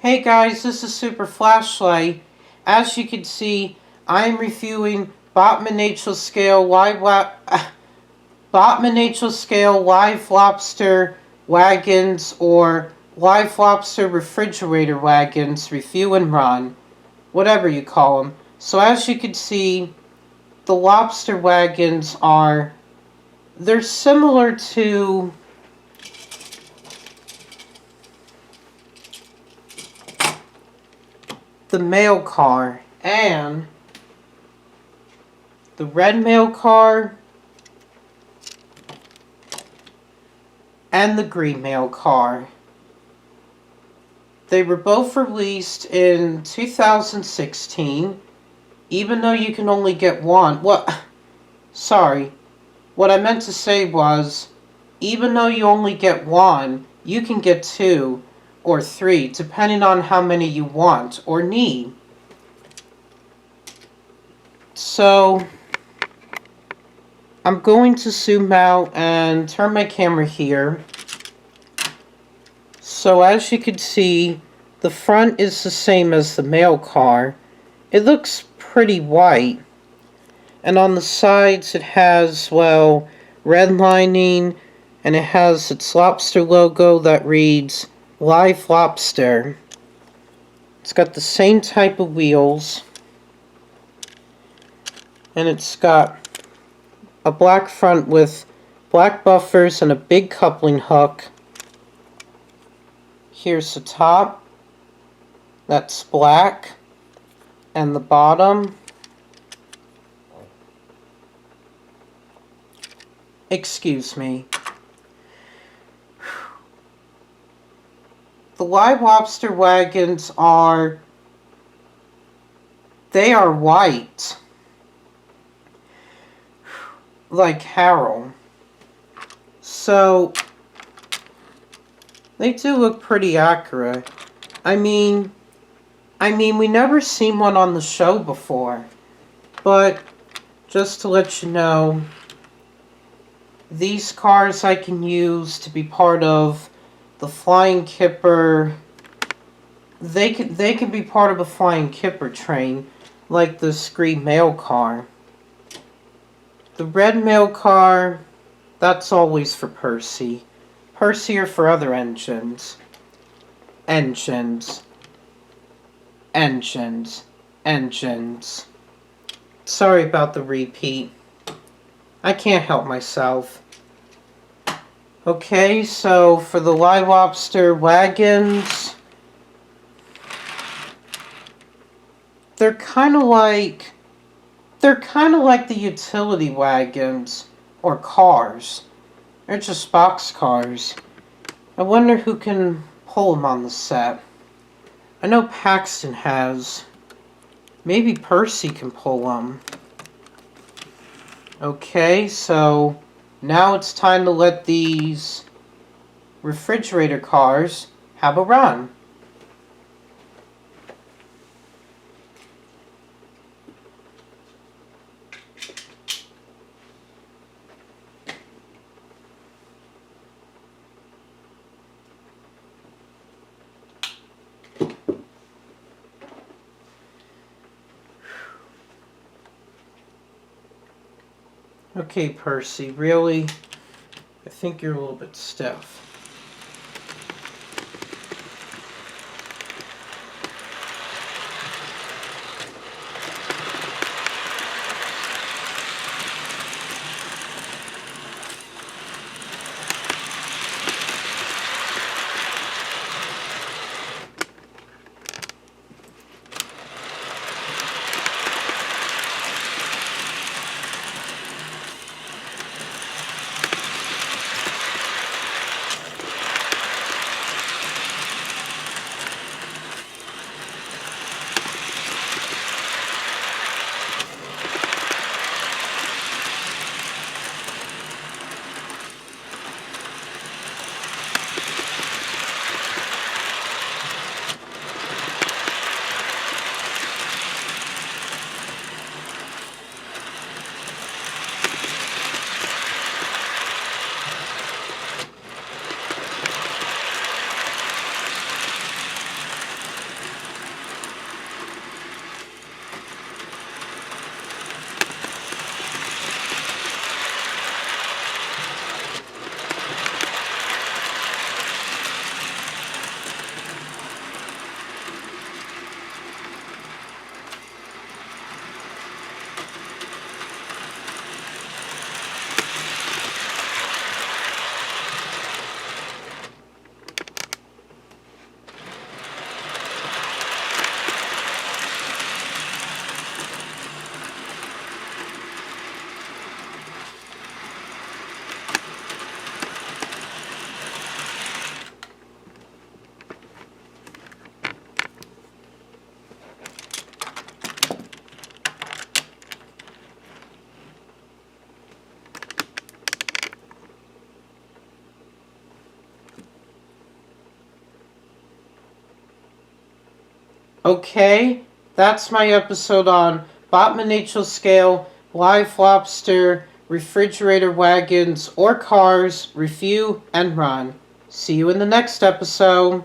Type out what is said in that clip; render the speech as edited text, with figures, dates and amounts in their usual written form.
Hey guys, this is Super Flashlight. As you can see, I am reviewing Bachmann scale live lobster wagons or live lobster refrigerator wagons, review and run, whatever you call them. So as you can see, the lobster wagons they're similar to the mail car, and the red mail car and the green mail car. They were both released in 2016, even though you can only get one. Sorry. What I meant to say was, even though you only get one, you can get two or three, depending on how many you want or need. So, I'm going to zoom out and turn my camera here. So as you can see, the front is the same as the mail car. It looks pretty white. And on the sides it has, well, red lining, and it has its lobster logo that reads Live Lobster. It's got the same type of wheels. And it's got a black front with black buffers and a big coupling hook. Here's the top. That's black. And the bottom. Excuse me. The live lobster wagons they are white. Like Harold. So, they do look pretty accurate. I mean, we never seen one on the show before. But, just to let you know, these cars I can use to be part of the Flying Kipper. They can be part of a Flying Kipper train, like this green mail car. The red mail car, that's always for Percy. Percy or for other engines. Engines. Sorry about the repeat. I can't help myself. Okay, so for the live lobster wagons, they're kind of like the utility wagons or cars. They're just box cars. I wonder who can pull them on the set. I know Paxton has. Maybe Percy can pull them. Okay, so now it's time to let these refrigerator cars have a run. Okay, Percy, really? I think you're a little bit stiff. Okay, that's my episode on Bachmann HL scale, live lobster, refrigerator wagons, or cars, review and run. See you in the next episode.